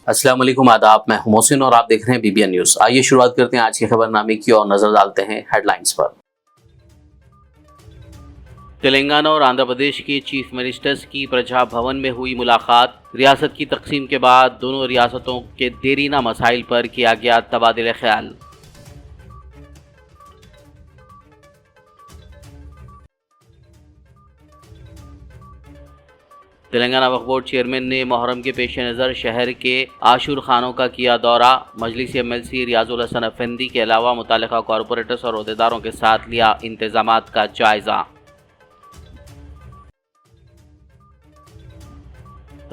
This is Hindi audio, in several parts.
अस्सलाम वालेकुम, आदाब। मैं हूं मोहसिन और आप देख रहे हैं बीबीएन न्यूज। आइए शुरुआत करते हैं आज के खबरनामे की और नजर डालते हैं हेडलाइंस पर। तेलंगाना और आंध्र प्रदेश के चीफ मिनिस्टर्स की प्रजा भवन में हुई मुलाकात। रियासत की तकसीम के बाद दोनों रियासतों के देरीना मसाइल पर किया गया तबादिले ख्याल। तेलंगाना वक्फ बोर्ड चेयरमैन ने मुहर्रम के पेश नज़र शहर के आशूर खानों का किया दौरा। मजलिसी एमएलसी रियाजुल हसन अफंदी के अलावा मुतालिका कॉरपोरेटर्स और अहदेदारों के साथ लिया इंतजामात का जायजा।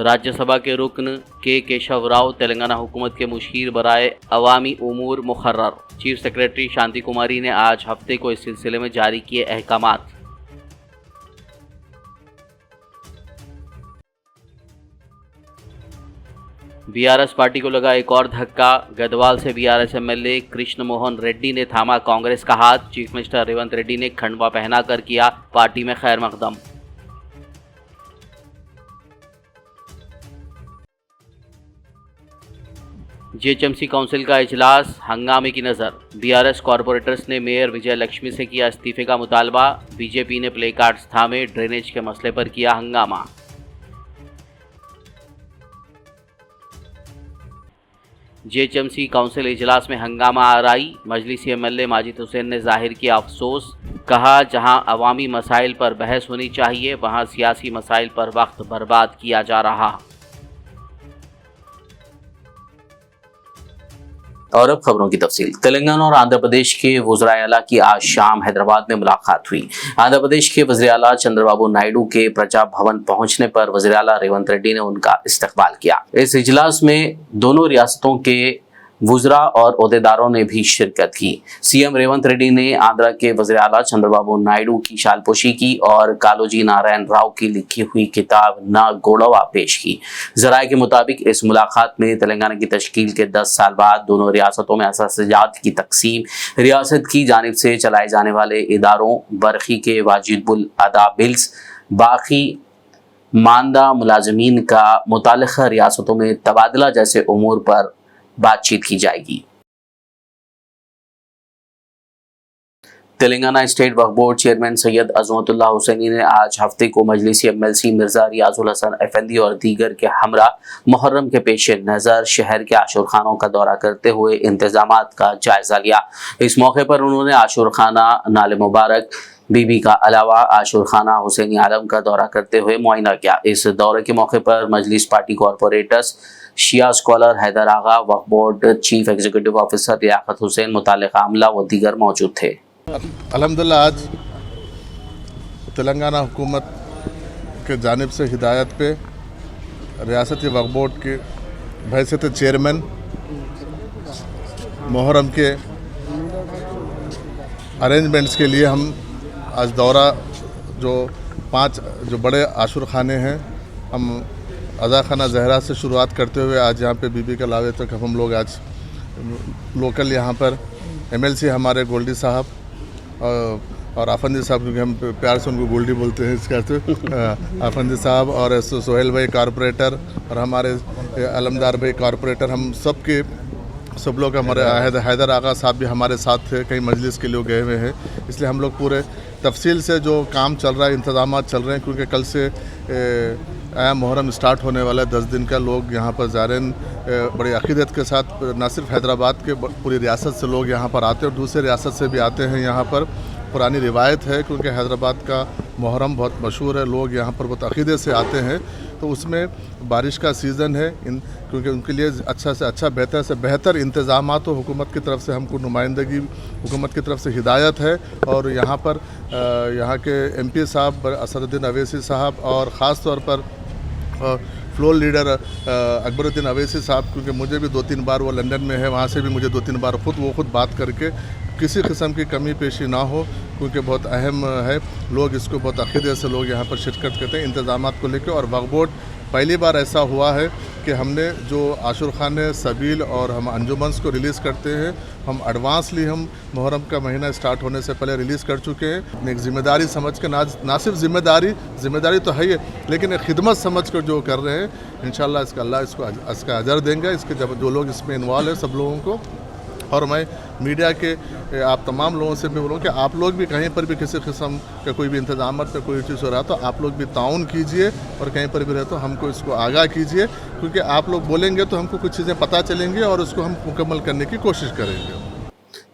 राज्यसभा के रुकन के केशव राव तेलंगाना हुकूमत के मुशीर बराए अवामी उमूर मुकर्रर। चीफ सेक्रेटरी शांति कुमारी ने आज हफ्ते को इस सिलसिले में जारी किए अहकामात। बीआरएस पार्टी को लगा एक और धक्का। गदवाल से बीआरएस एमएलए कृष्ण मोहन रेड्डी ने थामा कांग्रेस का हाथ। चीफ मिनिस्टर रेवंत रेड्डी ने खंडवा पहनाकर किया पार्टी में खैर मकदम। जीएचएमसी काउंसिल का इजलास हंगामे की नज़र। बीआरएस कॉरपोरेटर्स ने मेयर विजय लक्ष्मी से किया इस्तीफे का मुतालबा। बीजेपी ने प्ले कार्ड्स थामे। ड्रेनेज के मसले पर किया हंगामा। जीएचएमसी काउंसिल इजलास में हंगामा आराई। मजलिसी एमएलए माजिद हुसैन ने जाहिर किया अफसोस। कहा, जहां अवामी मसाइल पर बहस होनी चाहिए वहां सियासी मसाइल पर वक्त बर्बाद किया जा रहा। और अब खबरों की तफसील। तेलंगाना और आंध्र प्रदेश के वज़राए आला की आज शाम हैदराबाद में मुलाकात हुई। आंध्र प्रदेश के वज़ीर आला चंद्रबाबू नायडू के प्रजा भवन पहुंचने पर वज़ीर आला रेवंत रेड्डी ने उनका इस्तकबाल किया। इस इजलास में दोनों रियासतों के वुज़रा और ओहदेदारों ने भी शिरकत की। सीएम रेवंत रेड्डी ने आंध्र के वज़ीर आला चंद्रबाबू नायडू की शालपोशी की और कालोजी नारायण राव की लिखी हुई किताब ना गोड़वा पेश की। जराये के मुताबिक इस मुलाकात में तेलंगाना की तश्कील के 10 साल बाद दोनों रियासतों में असासाजात की तकसीम, रियासत की जानिब से चलाए जाने वाले इदारों, बरखी के वाजिबुल अदा बिल्स, बाकी मानदा मुलाजमीन का मुतालिका रियासतों में तबादला जैसे उमूर पर बातचीत की जाएगी। Telangana state Waqf board chairman Syed Azmatullah Hussaini ने आज हफ्ते को मजलिसी एमएलसी मिर्जा रियाजुल हसन अफंदी और दीगर के हमरा मुहर्रम के पेश नज़र शहर के आशूर खानों का दौरा करते हुए इंतजामात का जायजा लिया। इस मौके पर उन्होंने आशूर खाना नाले मुबारक बीबी का अलावा आशूर खाना हुसैनी आलम का दौरा करते हुए मुआयना किया। इस दौरे के मौके पर मजलिस पार्टी कॉरपोरेटर्स, शिया scholar Haider Agha, Waqf board chief executive officer Liaqat Hussain, मुताल्लिका अमला व दीगर मौजूद थे। अल्हम्दुलिल्लाह आज तेलंगाना हुकूमत के जानिब से हिदायत पे रियासती वक्फ बोर्ड के हैसियत चेयरमैन मुहर्रम के अरेंजमेंट्स के लिए हम आज दौरा जो 5 जो बड़े आशूर खाने हैं, हम अज़ा खाना जहरा से शुरुआत करते हुए आज यहाँ पे बीबी का लावे तक हम लोग आज लोकल यहाँ पर एमएलसी हमारे गोल्डी साहब और आफंदी साहब, क्योंकि हम प्यार से उनको गोल्डी बोलते हैं इसके अर्थ, आफंदी साहब और सोहेल भाई कॉरपोरेटर और हमारे अलमदार भाई कॉरपोरेटर, हम सब लोग, हमारे हैदर आगा साहब भी हमारे साथ थे, कई मजलिस के लिए गए हुए हैं। इसलिए हम लोग पूरे तफसील से जो काम चल रहा है, इंतजाम चल रहे हैं, क्योंकि कल से आया मुहर्रम स्टार्ट होने वाला है। 10 दिन का लोग यहाँ पर ज़ायरीन बड़ी अक़ीदत के साथ, न सिर्फ हैदराबाद के पूरी रियासत से लोग यहाँ पर आते हैं और दूसरे रियासत से भी आते हैं। यहाँ पर पुरानी रिवायत है, क्योंकि हैदराबाद का मुहर्रम बहुत मशहूर है, लोग यहाँ पर बहुत अक़ीदत से आते हैं। तो उसमें बारिश का सीज़न है, क्योंकि उनके लिए अच्छा से अच्छा, बेहतर से बेहतर इंतज़ामात तो हुकूमत की तरफ से हमको नुमाइंदगी, हुकूमत की तरफ से हिदायत है। और यहाँ पर यहाँ के एमपी साहब असदुद्दीन अवैसी साहब और ख़ास तौर पर फ्लोर लीडर अकबरुद्दीन अवैसी साहब, क्योंकि मुझे भी 2-3 बार वो लंदन में है, वहाँ से भी मुझे 2-3 बार खुद बात करके किसी किस्म की कमी पेशी ना हो, क्योंकि बहुत अहम है। लोग इसको बहुत अक़ीदत से लोग यहाँ पर शिरकत करते हैं इंतज़ामात को लेकर। और वक्फ बोर्ड पहली बार ऐसा हुआ है कि हमने जो आशुर खाने सबील और हम अंजुमन्स को रिलीज़ करते हैं, हम एडवांसली हम मुहर्रम का महीना स्टार्ट होने से पहले रिलीज़ कर चुके हैं। अपनी एक ज़िम्मेदारी समझ के ना सिर्फ ज़िम्मेदारी तो है ही, लेकिन एक खिदमत समझ कर जो कर रहे हैं, इंशाल्लाह इसका अजर देंगे इसके जब जो लोग इसमें इन्वॉल्व हैं सब लोगों को। और मैं मीडिया के आप तमाम लोगों से भी बोलूँ कि आप लोग भी कहीं पर भी किसी किस्म का कोई भी इंतजाम पे कोई चीज़ हो रहा तो आप लोग भी ताउन कीजिए, और कहीं पर भी रहे तो हमको इसको आगाह कीजिए, क्योंकि आप लोग बोलेंगे तो हमको कुछ चीज़ें पता चलेंगी और उसको हम मुकम्मल करने की कोशिश करेंगे।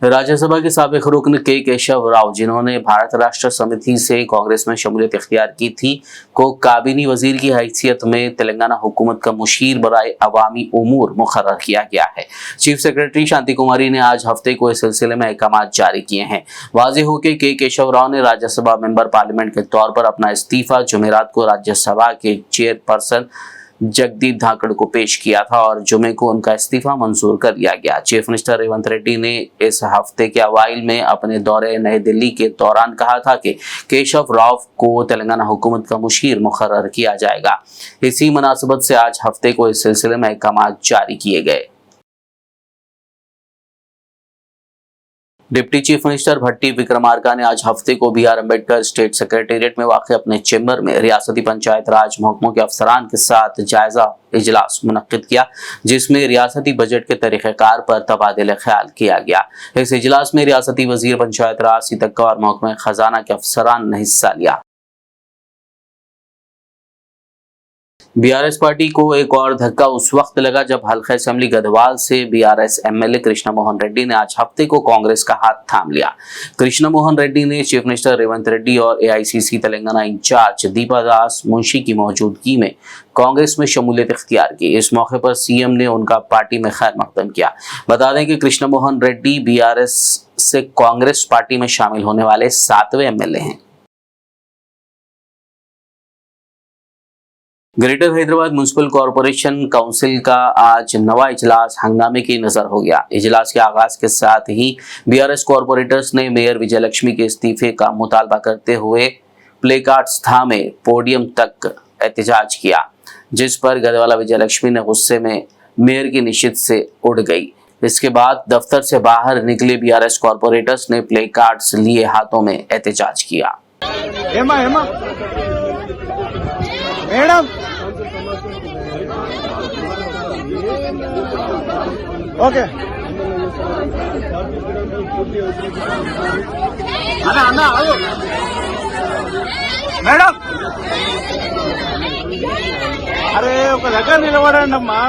राज्यसभा के साबिक रुकन के केशव राव, जिन्होंने भारत राष्ट्र समिति से कांग्रेस में शमूलियत इख्तियार की थी, को काबीनी वजीर की हैसियत में तेलंगाना हुकूमत का मुशीर बराए अवामी उमूर मुकर्रर किया गया है। चीफ सेक्रेटरी शांति कुमारी ने आज हफ्ते को इस सिलसिले में अहकाम जारी किए हैं। वाज़ेह हो के केशव राव ने राज्यसभा मेंबर पार्लियामेंट के तौर पर अपना इस्तीफा जुमेरात को राज्यसभा के चेयरपर्सन जगदीप धाकड़ को पेश किया था और जुमे को उनका इस्तीफा मंजूर कर लिया गया। चीफ मिनिस्टर रेवंत रेड्डी ने इस हफ्ते के अवाइल में अपने दौरे नई दिल्ली के दौरान कहा था कि केशव राव को तेलंगाना हुकूमत का मुशीर मुकर्रर किया जाएगा। इसी मुनासिबत से आज हफ्ते को इस सिलसिले में अहकाम जारी किए गए। Deputy chief minister Bhatti Vikramarka ने आज हफ्ते को B R Ambedkar state secretariat में वाक़ अपने चेंबर में रियासती पंचायत राज महकमों के अफसरान के साथ जायजा इजलास मुनक्किद किया, जिसमें रियासती बजट के तरीक़ेकार पर तबादला ख्याल किया गया। इस इजलास में रियासती वजीर पंचायत राज सीतक्का और महकमा खजाना के अफसरान ने हिस्सा लिया। बीआरएस पार्टी को एक और धक्का उस वक्त लगा जब हल्का असेंबली गढ़वाल से बीआरएस एमएलए कृष्णा मोहन रेड्डी ने आज हफ्ते को कांग्रेस का हाथ थाम लिया। कृष्णा मोहन रेड्डी ने चीफ मिनिस्टर रेवंत रेड्डी और एआईसीसी तेलंगाना इंचार्ज दीपा दास मुंशी की मौजूदगी में कांग्रेस में शमूलियत इख्तियार की। इस मौके पर सीएम ने उनका पार्टी में खैर मकदम किया। बता दें कि कृष्णा मोहन रेड्डी बीआरएस से कांग्रेस पार्टी में शामिल होने वाले 7वें एमएलए हैं। Greater Hyderabad municipal corporation council का आज नवा इजलास हंगामे की नजर हो गया। इजलास के आगाज के साथ ही बीआरएस कॉरपोरेटर्स ने मेयर विजयलक्ष्मी के इस्तीफे का मुतालबा करते हुए प्लेकार्ड्स थामे पोडियम तक एहतजाज किया, जिस पर गढ़वाला विजयलक्ष्मी ने गुस्से में मेयर की निश्चित से उड़ गई। इसके बाद दफ्तर से बाहर निकले बीआरएस कॉरपोरेटर्स ने प्लेकार्ड्स लिए हाथों में एहतजाज किया। मैडम ओके అన్నా మేడం అరే ఒక దగ్గర నిలబడండి అమ్మా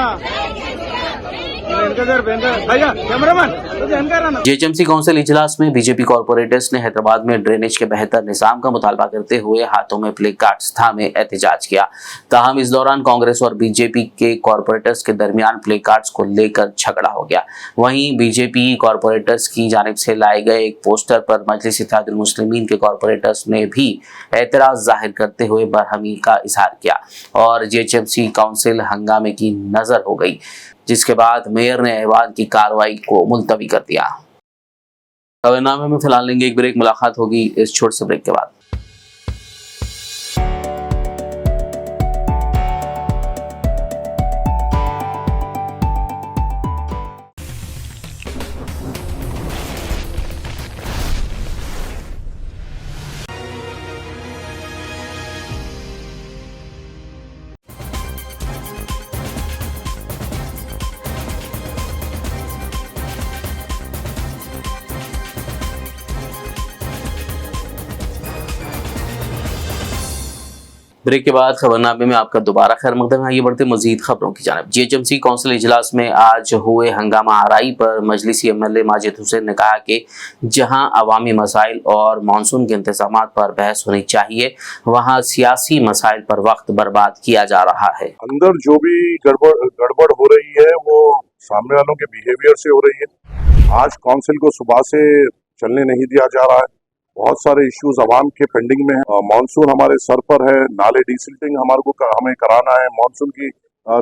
जेएचएमसी काउंसिल इजलास में बीजेपी कॉरपोरेटर्स ने हैदराबाद में ड्रेनेज के बेहतर निजाम का मुतालबा करते हुए हाथों में प्ले कार्ड्स थामे एहतजाज किया। ताहम इस दौरान कांग्रेस और बीजेपी के कॉरपोरेटर्स के दरमियान प्ले कार्ड्स को लेकर झगड़ा हो गया। वहीं बीजेपी कॉरपोरेटर्स की जानिब से लाए गए एक पोस्टर पर मजलिस इत्तेहादुल मुस्लिमीन के कॉरपोरेटर्स ने भी एतराज जाहिर करते हुए बरहमी का इजहार किया और जेएचएमसी काउंसिल हंगामे की नजर हो गई, जिसके बाद मेयर ने ऐवान की कार्रवाई को मुलतवी कर दिया। खबरनामे में फिलहाल लेंगे एक ब्रेक, मुलाकात होगी इस छोटे से ब्रेक के बाद। ब्रेक के बाद खबरनामे में आपका दोबारा खैर मकदम है। आइए बढ़ते मजीद खबरों की जानिब। जेएचएमसी काउंसिल इजलास में आज हुए हंगामा आराई पर मजलिसी एमएलए माजिद हुसैन ने कहा कि जहां अवामी मसाइल और मानसून के इंतजामात पर बहस होनी चाहिए, वहां सियासी मसाइल पर वक्त बर्बाद किया जा रहा है। अंदर जो भी गड़बड़ हो रही है वो सामने वालों के बिहेवियर से हो रही है। आज काउंसिल को सुबह से चलने नहीं दिया जा रहा है। बहुत सारे इश्यूज अवाम के पेंडिंग में है। मानसून हमारे सर पर है, नाले डिसिल्टिंग हमें कराना है, मानसून की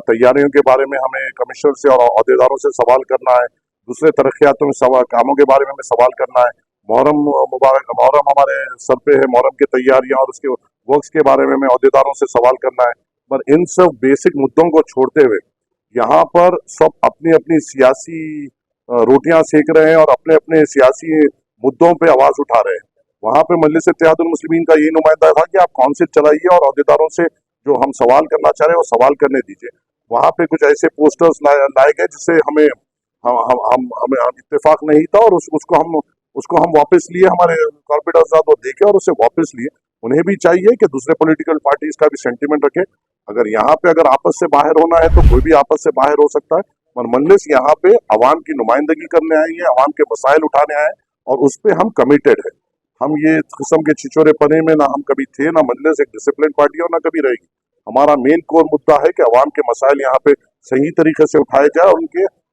तैयारियों के बारे में हमें कमिश्नर से और अहदेदारों से सवाल करना है। दूसरे तरक्यातों में कामों के बारे में हमें सवाल करना है। मुहर्रम हमारे सर पे है, मुहर्रम की तैयारियां और उसके वर्क्स के बारे में हमें अहदेदारों से सवाल करना है। पर इन सब बेसिक मुद्दों को छोड़ते हुए यहाँ पर सब अपनी अपनी सियासी रोटियां सेक रहे हैं और अपने अपने सियासी मुद्दों पे आवाज उठा रहे हैं। वहां पे मजलिस इत्तेहादुल मुस्लिमीन का ये नुमाइंदा था कि आप काउंसिल चलाइए और अहदेदारों से जो हम सवाल करना चाह रहे हैं वो सवाल करने दीजिए। वहां पे कुछ ऐसे पोस्टर्स लाए गए जिससे हमें इत्तेफाक नहीं था और उसको हम वापस लिए, हमारे कॉर्पोरेट आजाद वो देखे और उसे वापस लिए। उन्हें भी चाहिए कि दूसरे पॉलिटिकल पार्टीज का भी सेंटीमेंट रखे। अगर यहाँ पे अगर आपस से बाहर होना है तो कोई भी आपस से बाहर हो सकता है, और मजलिस यहाँ पे अवाम की नुमाइंदगी करने आई है, अवाम के मसाइल उठाने आए और उस पर हम कमिटेड है। हम ये किस्म के छिछोरे पने में ना हम कभी थे, ना मजलिस एक डिसिप्लिन पार्टी और ना कभी रहेगी। हमारा मेन कोर मुद्दा है कि अवाम के मसाइल यहाँ पे सही तरीके से उठाए जाए और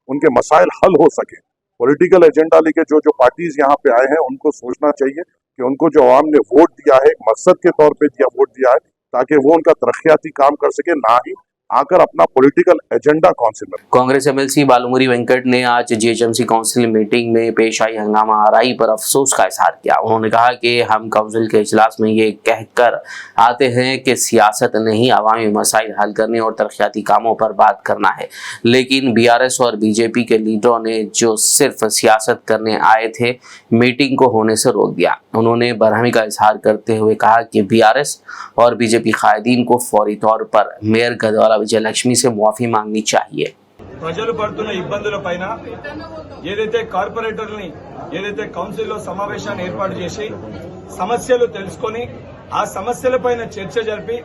उनके मसाइल हल हो सके। पॉलिटिकल एजेंडा लेके जो पार्टीज यहाँ पे आए हैं उनको सोचना चाहिए कि उनको जो अवाम ने वोट दिया है एक मकसद के तौर पे वोट दिया है ताकि वो उनका तरक्याती काम कर सके, ना ही आकर अपना पॉलिटिकल एजेंडा काउंसिल में। कांग्रेस एमएलसी बालूमुरी वेंकट ने आज जीएचएमसी काउंसिल मीटिंग में पेश आई हंगामा आराई पर अफसोस का इजहार किया। उन्होंने कहा कि हम काउंसिल के इजलास में ये कहकर आते हैं कि सियासत नहीं, अवामी मसाइल हल करने और तरक्याती कामों पर बात करना है, लेकिन बीआरएस और बीजेपी के लीडरों ने जो सिर्फ सियासत करने आए थे मीटिंग को होने से रोक दिया। उन्होंने बरहमी का इजहार करते हुए कहा कि बीआरएस और बीजेपी कायदीन को फौरी तौर पर मेयर गदवाला విజయలక్ష్మి से मुआफी मांगनी चाहिए। ప్రజలు పడుతున్న ఇబ్బందుల పైన ఏదైతే కార్పొరేటర్ని ఏదైతే కౌన్సిల్లో సమావేశాన్ని ఏర్పాటు చేసి సమస్యలు తెలుసుకొని ఆ సమస్యలపైన చర్చ జరిపి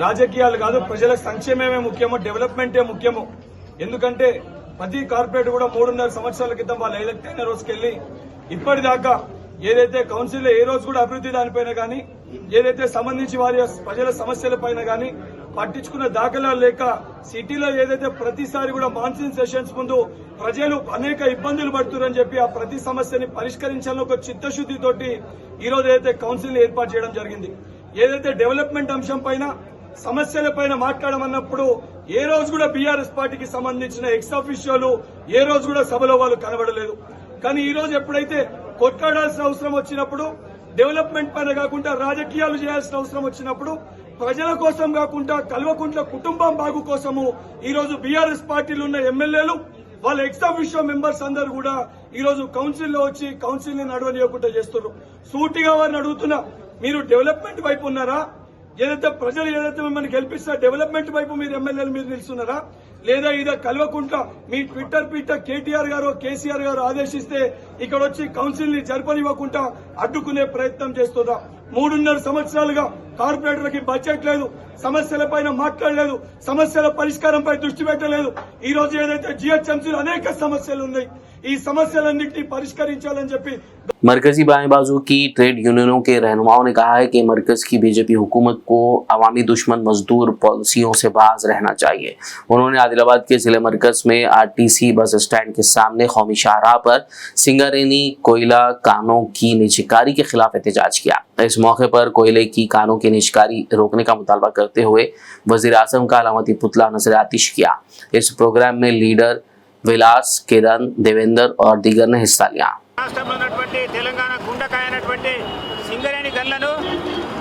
రాజకీయాలు కాదు ప్రజల సంక్షేమమే ముఖ్యము, డెవలప్మెంటే ముఖ్యము. ఎందుకంటే ప్రతి కార్పొరేట్ కూడా 3.5 సంవత్సరాల క్రితం వాళ్ళు ఎలక్ట్ అయిన రోజుకెళ్లి ఇప్పటిదాకా ఏదైతే కౌన్సిల్లో ఏ రోజు కూడా అభివృద్ధి దానిపైన కానీ ఏదైతే సంబంధించి వారి ప్రజల సమస్యలపైన కానీ పట్టించుకున్న దాఖలాలు లేక సిటీలో ఏదైతే ప్రతిసారి కూడా మాన్సూన్ సెషన్స్ ముందు ప్రజలు అనేక ఇబ్బందులు పడుతున్నారని చెప్పి ఆ ప్రతి సమస్యని పరిష్కరించాలని ఒక చిత్తశుద్ధితోటి ఈ రోజు ఏదైతే కౌన్సిల్ ఏర్పాటు చేయడం జరిగింది. ఏదైతే డెవలప్మెంట్ అంశం పైన సమస్యల పైన మాట్లాడమన్నప్పుడు ఏ రోజు కూడా బీఆర్ఎస్ పార్టీకి సంబంధించిన ఎక్స్ ఆఫీషియలు ఏ రోజు కూడా సభలో వాళ్ళు కనబడలేదు. కానీ ఈ రోజు ఎప్పుడైతే కొట్లాడాల్సిన అవసరం వచ్చినప్పుడు, డెవలప్మెంట్ పైన కాకుండా రాజకీయాలు చేయాల్సిన అవసరం వచ్చినప్పుడు, ప్రజల కోసం కాకుండా కల్వకుంట్ల కుటుంబం బాగు కోసము ఈ రోజు బీఆర్ఎస్ పార్టీలో ఉన్న ఎమ్మెల్యేలు వాళ్ళ ఎక్స్ ఆఫీషియో మెంబర్స్ అందరూ కూడా ఈ రోజు కౌన్సిల్లో వచ్చి కౌన్సిల్ ని నడవనీయకుండా చేస్తున్నారు. సూటిగా వారిని అడుగుతున్నా, మీరు డెవలప్మెంట్ వైపు ఉన్నారా? ఏదైతే ప్రజలు ఏదైతే మిమ్మల్ని గెలిపిస్తారో డెవలప్మెంట్ వైపు మీరు ఎమ్మెల్యేలు మీరు నిలుస్తున్నారా? లేదా ఇదే కల్వకుంట్ల మీ ట్విట్టర్ పీట కేటీఆర్ గారు కేసీఆర్ గారు ఆదేశిస్తే ఇక్కడ వచ్చి కౌన్సిల్ ని జరపనివ్వకుండా అడ్డుకునే ప్రయత్నం చేస్తుందా? 3.5 సంవత్సరాలుగా కార్పొరేటర్లకి బడ్జెట్ లేదు, సమస్యలపైన మాట్లాడలేదు, సమస్యల పరిష్కారంపై దృష్టి పెట్టలేదు. ఈ రోజు ఏదైతే జీహెచ్ఎంసీలో అనేక సమస్యలు ఉన్నాయి, ఈ సమస్యలన్నింటినీ పరిష్కరించాలని చెప్పి मरकजी बाएं बाजू की ट्रेड यूनियनों के रहनुमाओं ने कहा है कि मरकज की बीजेपी हुकूमत को अवामी दुश्मन मजदूर पॉलिसियों से बाज रहना चाहिए। उन्होंने आदिलाबाद के जिले मरकज में आरटीसी बस स्टैंड के सामने कौमी शाहराह पर सिंगारेनी कोयला कानों की निजीकारी के खिलाफ एहतजाज किया। इस मौके पर कोयले की कानों की निजीकारी रोकने का मुतालबा करते हुए वजीर आजम का अलामती पुतला नजर आतिश किया। इस प्रोग्राम में लीडर विलास, किरण, देवेंद्र और दीगर ने हिस्सा लिया। రాష్ట్రంలో ఉన్నటువంటి తెలంగాణ గుండకాయ అయినటువంటి సింగరేణి గన్లను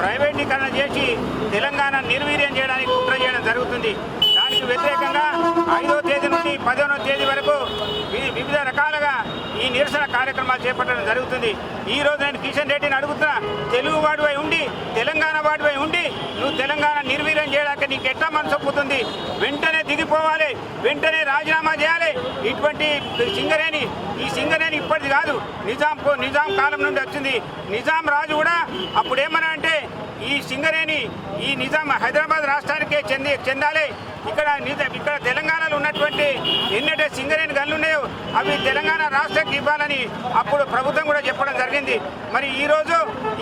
ప్రైవేటీకరణ చేసి తెలంగాణ నిర్వీర్యం చేయడానికి కుట్ర చేయడం జరుగుతుంది. దానికి వ్యతిరేకంగా 5వ తేదీ నుండి 11వ తేదీ వరకు వివిధ రకాలుగా ఈ నిరసన కార్యక్రమాలు చేపట్టడం జరుగుతుంది. ఈ రోజు నేను కిషన్ రెడ్డిని అడుగుతున్నా, తెలుగు వాడిపై ఉండి తెలంగాణ వాడిపై ఉండి నువ్వు తెలంగాణ నిర్వీర్యం చేయడానికి నీకు ఎట్లా మనసు ఒప్పుతుంది? వెంటనే దిగిపోవాలి, వెంటనే రాజీనామా చేయాలి. ఇటువంటి ఈ సింగరేణి ఇప్పటిది కాదు, నిజాం కాలం నుండి వచ్చింది. నిజాం రాజు కూడా అప్పుడు ఏమన్నా అంటే ఈ సింగరేణి ఈ నిజాం హైదరాబాద్ రాష్ట్రానికే చెందాలి, ఇక్కడ తెలంగాణలో ఉన్నటువంటి ఎన్నైతే సింగరేణి గన్లు ఉన్నాయో అవి తెలంగాణ రాష్ట్రానికి ఇవ్వాలని అప్పుడు ప్రభుత్వం కూడా చెప్పడం జరిగింది. మరి ఈ రోజు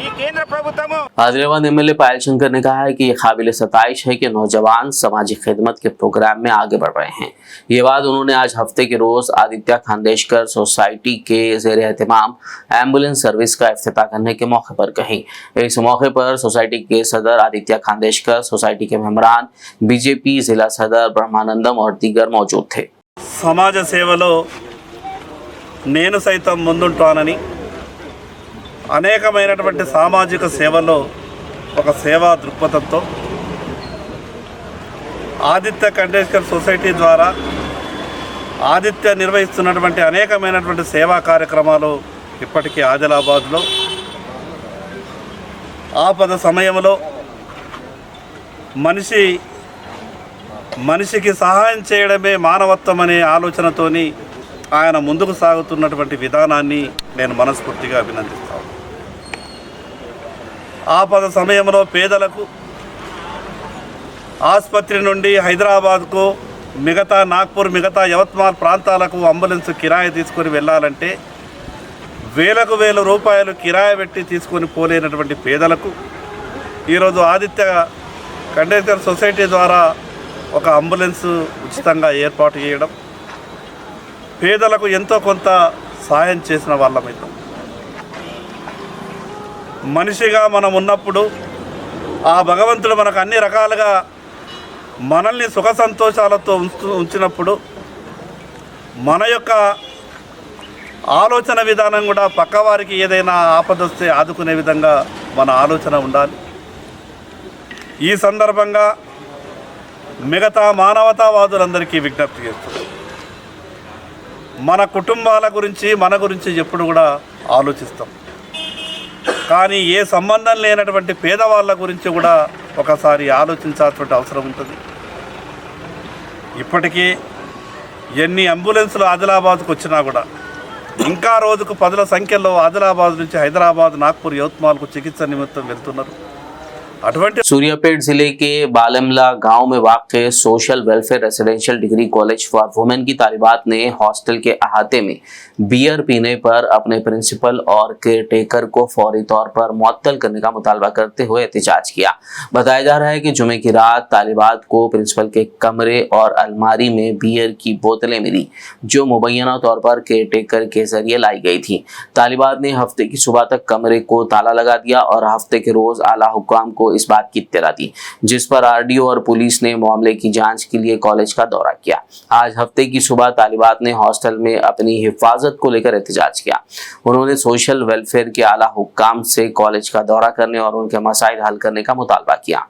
ఈ కేంద్ర ప్రభుత్వము आदिलाबाद एमएलए पायल शंकर ने कहा है कि ये काबिल सताइश है कि नौजवान समाजी खिदमत के प्रोग्राम में आगे बढ़ रहे हैं। ये बात उन्होंने आज हफ्ते के रोज आदित्य खांडेशकर सोसाइटी के जेर एहतमाम एम्बुलेंस सर्विस का इफ्तिताह करने के मौके पर कही। इस मौके पर सोसाइटी के सदर आदित्य खांडेशकर, सोसाइटी के मेहमान, बीजेपी जिला सदर ब्रह्मानंदम और दीगर मौजूद थे। సమాజ సేవలో నేను సైతం ముందుంటానని అనేకమైనటువంటి సామాజిక సేవలో ఒక సేవా దృక్పథంతో ఆదిత్య ఖండేష్కర్ సొసైటీ ద్వారా ఆదిత్య నిర్వహిస్తున్నటువంటి అనేకమైనటువంటి సేవా కార్యక్రమాలు ఇప్పటికీ ఆదిలాబాద్లో ఆపద సమయంలో మనిషికి సహాయం చేయడమే మానవత్వం అనే ఆలోచనతోని ఆయన ముందుకు సాగుతున్నటువంటి విధానాన్ని నేను మనస్ఫూర్తిగా అభినందిస్తాను. ఆపద సమయంలో పేదలకు ఆసుపత్రి నుండి హైదరాబాద్కు మిగతా నాగ్పూర్ మిగతా యవత్మాల్ ప్రాంతాలకు అంబులెన్స్ కిరాయి తీసుకొని వెళ్ళాలంటే వేలకు వేల రూపాయలు కిరాయి పెట్టి తీసుకొని పోలేనటువంటి పేదలకు ఈరోజు ఆదిత్య కండక్టర్ సొసైటీ ద్వారా ఒక అంబులెన్స్ ఉచితంగా ఏర్పాటు చేయడం పేదలకు ఎంతో కొంత సాయం చేసిన వాళ్ళమైతాం. మనిషిగా మనం ఉన్నప్పుడు ఆ భగవంతుడు మనకు అన్ని రకాలుగా మనల్ని సుఖ సంతోషాలతో ఉంచినప్పుడు మన యొక్క ఆలోచన విధానం కూడా పక్కవారికి ఏదైనా ఆపదొస్తే ఆదుకునే విధంగా మన ఆలోచన ఉండాలి. ఈ సందర్భంగా మిగతా మానవతావాదులందరికీ విజ్ఞప్తి చేస్తున్నాం. మన కుటుంబాల గురించి మన గురించి ఎప్పుడు కూడా ఆలోచిస్తాం, కానీ ఏ సంబంధం లేనటువంటి పేదవాళ్ళ గురించి కూడా ఒకసారి ఆలోచించాల్సిన అవసరం ఉంటుంది. ఇప్పటికీ ఎన్ని అంబులెన్సులు ఆదిలాబాద్కు వచ్చినా కూడా ఇంకా రోజుకు 10ల సంఖ్యలో ఆదిలాబాద్ నుంచి హైదరాబాద్ నాగ్పూర్ యవత్మాల్కు చికిత్స నిమిత్తం వెళ్తున్నారు. सूर्यापेट जिले के बालमला गांव में वाक़ social welfare residential degree college for women की तालिबात ने हॉस्टल के अहाते में बियर पीने पर अपने प्रिंसिपल और केयरटेकर को फौरी तौर पर मुअत्तल करने का मुतालबा करते हुए एहतजाज किया। बताया जा रहा है कि जुमे की रात तालिबात को प्रिंसिपल के कमरे और अलमारी में बियर की बोतलें मिली, जो मुबैना तौर पर केयरटेकर के जरिए लाई गई थी। तालिबात ने हफ्ते की सुबह तक कमरे को ताला लगा दिया और हफ्ते के रोज आला हुक्काम को इस बात की इत्तला दी, जिस पर आरडीओ और पुलिस ने मामले की जांच के लिए कॉलेज का दौरा किया। आज हफ्ते की सुबह तालिबात ने हॉस्टल में अपनी हिफाजत को लेकर एहतजाज किया। उन्होंने सोशल वेलफेयर के आला हुक्काम से कॉलेज का दौरा करने और उनके मसाइल हल करने का मुतालबा किया।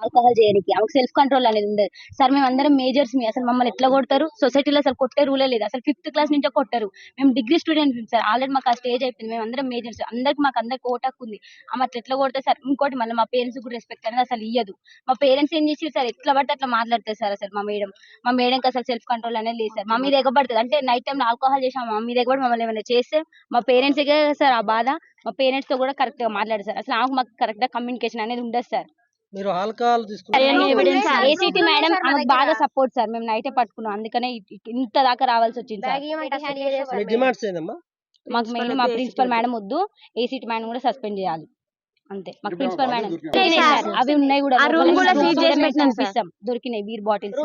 ఆల్కహాల్ చేయడానికి ఆమెకు సెల్ఫ్ కంట్రోల్ అనేది ఉండదు సార్. మేము అందరం మేజర్స్ మీ అసలు మమ్మల్ని ఎట్లా కొడతారు? సొసైటీలో అసలు కొట్టే రూలే లేదు. అసలు 5th క్లాస్ నుంచే కొట్టారు. మేము డిగ్రీ స్టూడెంట్ సార్, ఆల్రెడీ మాకు ఆ స్టేజ్ అయిపోయింది. మేము అందరం మేజర్స్, అందరికి ఓటాకు ఉంది. ఆమె అట్లా ఎట్లా కొడతారు సార్? ఇంకోటి మళ్ళీ మా పేరెంట్స్ కూడా రెస్పెక్ట్ అనేది అసలు ఇయ్యదు. మా పేరెంట్స్ ఏం చేసి సార్ ఎట్లా పడితే అట్లా మాట్లాడతారు సార్. అసలు మా మేడంకి అసలు సెల్ఫ్ కంట్రోల్ అనేది లేదు సార్. మా మీద ఎగబడుతుంది అంటే నైట్ టైం ఆల్కహాల్ చేసాం, మా మీద ఎగబడి మమ్మల్ని ఏమైనా చేస్తే మా పేరెంట్స్ సార్ ఆ బాధ. మా పేరెంట్స్ తో కూడా కరెక్ట్ గా మాట్లాడారు సార్. అసలు మాకు కరెక్ట్ గా కమ్యూనికేషన్ అనేది ఉండదు సార్. మీరు ఆల్కహాల్ ఏసీటీ మేడం ఆమెకు బాగా సపోర్ట్ సార్. మేము నైటే పట్టుకున్నాం, అందుకనే ఇంత దాకా రావాల్సి వచ్చింది సార్. మాకు మెయిన్ మా ప్రిన్సిపల్ మేడం వద్దు, ఏసీటీ మేడం కూడా సస్పెండ్ చేయాలి అంతే. మాకు ప్రిన్సిపల్ మేడం అవి ఉన్నాయి కూడా దొరికినాయి బీర్ బాటిల్స్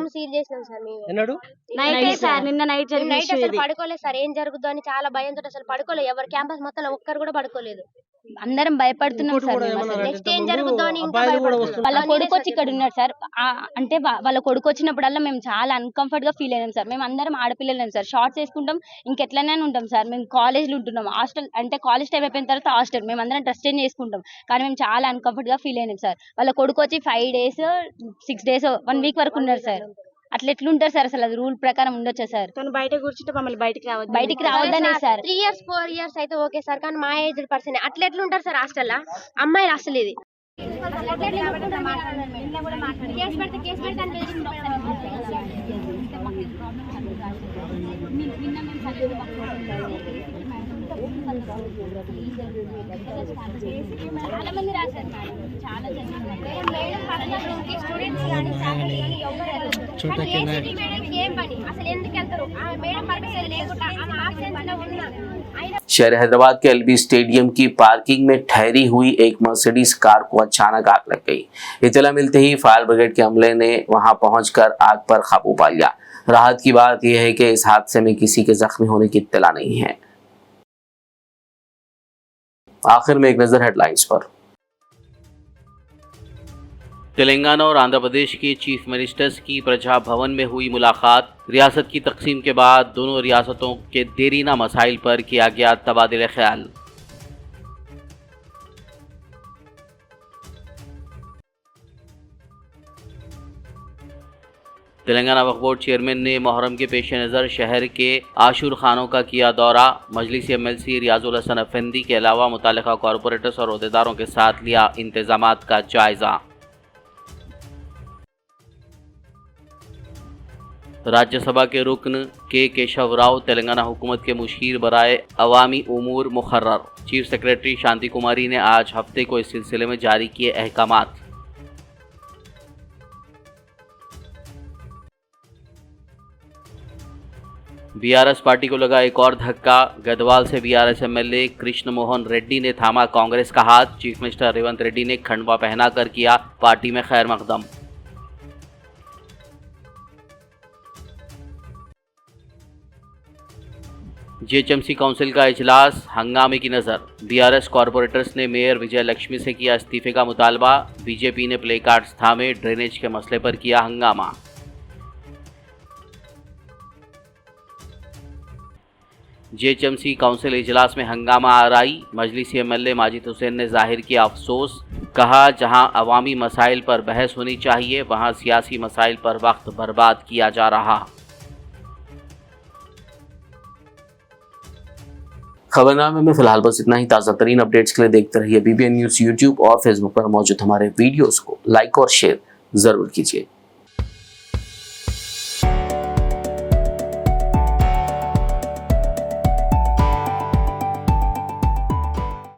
నిన్న నైట్ పడుకోలేదు సార్. ఏం జరుగుతుందో అని చాలా భయంతో అసలు పడుకోలేదు. ఎవరు క్యాంపస్ మొత్తం ఒక్కరు కూడా పడుకోలేదు. అందరం భయపడుతున్నాం సార్. నెక్స్ట్ ఏం జరుగుతుందో అని వాళ్ళ కొడుకు వచ్చి ఇక్కడ ఉన్నాడు సార్. అంటే వాళ్ళ కొడుకు వచ్చినప్పుడల్లా మేము చాలా అన్కంఫర్ట్ గా ఫీల్ అయినాం సార్. మేము అందరం ఆడపిల్లలేం సార్, షార్ట్స్ వేసుకుంటాం, ఇంకెట్లనే ఉంటాం సార్. మేము కాలేజ్ లో ఉంటున్నాం, హాస్టల్ అంటే కాలేజ్ టైం అయిపోయిన తర్వాత హాస్టల్ మేము అందరం డ్రెస్ చేంజ్ చేసుకుంటాం, కానీ మేము చాలా అన్కంఫర్ట్ గా ఫీల్ అయినాం సార్. వాళ్ళ కొడుకు వచ్చి 5 days 6 days 1 week వరకు ఉన్నారు సార్. అట్లా ఎట్లుంటారు సార్? అసలు అది రూల్ ప్రకారం ఉండొచ్చా సార్? బయట కూర్చుంటే మమ్మల్ని బయటికి రావద్దనే సార్. 3 years 4 years అయితే ఓకే సార్, కానీ మా ఏజ్ పర్సన్ అట్లా ఎట్లుంటారు సార్ హాస్టల్లో? అమ్మాయిలు అసలు ఇది చాలా మంది రాశారు మేడం, చాలా शहर हैदराबाद के एलबी स्टेडियम की पार्किंग में ठहरी हुई एक मर्सिडीज कार को अचानक आग लग गई। इत्तला मिलते ही फायर ब्रिगेड के अमले ने वहां पहुंचकर आग पर काबू पा लिया। राहत की बात यह है कि इस हादसे में किसी के जख्मी होने की इत्तला नहीं है। आखिर में एक नजर हेडलाइंस पर। तेलंगाना और आंध्र प्रदेश के चीफ मिनिस्टर्स की प्रजा भवन में हुई मुलाकात। रियासत की तकसीम के बाद दोनों रियासतों के देरीना मसाइल पर किया गया तबादला ख्याल। तेलंगाना वक्फ बोर्ड चेयरमैन ने मुहर्रम के पेश नज़र शहर के आशुर खानों का किया दौरा। मजलिसी MLC रियाजुल हसन अफंदी के अलावा मुताल्लिका कॉरपोरेटर्स और अहदेदारों के साथ लिया इंतजामात का जायजा। राज्यसभा के रुकन के केशव राव तेलंगाना हुकूमत के मुशीर बराए अवामी उमूर मुकर्रर। चीफ सेक्रेटरी शांति कुमारी ने आज हफ्ते को इस सिलसिले में जारी किए अहकामात। BRS पार्टी को लगा एक और धक्का। गदवाल से BRS MLA कृष्ण मोहन रेड्डी ने थामा कांग्रेस का हाथ। चीफ मिनिस्टर रेवंत रेड्डी ने खंडवा पहनाकर किया पार्टी में खैर मकदम। GHMC काउंसिल का इजलास हंगामे की नज़र। BRS कॉरपोरेटर्स ने मेयर विजय लक्ष्मी से किया इस्तीफे का मुतालबा। बीजेपी ने प्ले कार्ड्स थामे, ड्रेनेज के मसले पर किया हंगामा। GHMC काउंसिल इजलास में हंगामा आराई। मजलिसी MLA माजिद हुसैन ने जाहिर किया अफसोस। कहा जहां अवामी मसाइल पर बहस होनी चाहिए वहां सियासी मसाइल पर वक्त बर्बाद किया जा रहा। खबरनामे में फिलहाल बस इतना ही। ताज़ा तरीन अपडेट्स के लिए देखते रहिए BBN न्यूज़ YouTube और फेसबुक पर मौजूद हमारे वीडियोस को लाइक और शेयर जरूर कीजिए।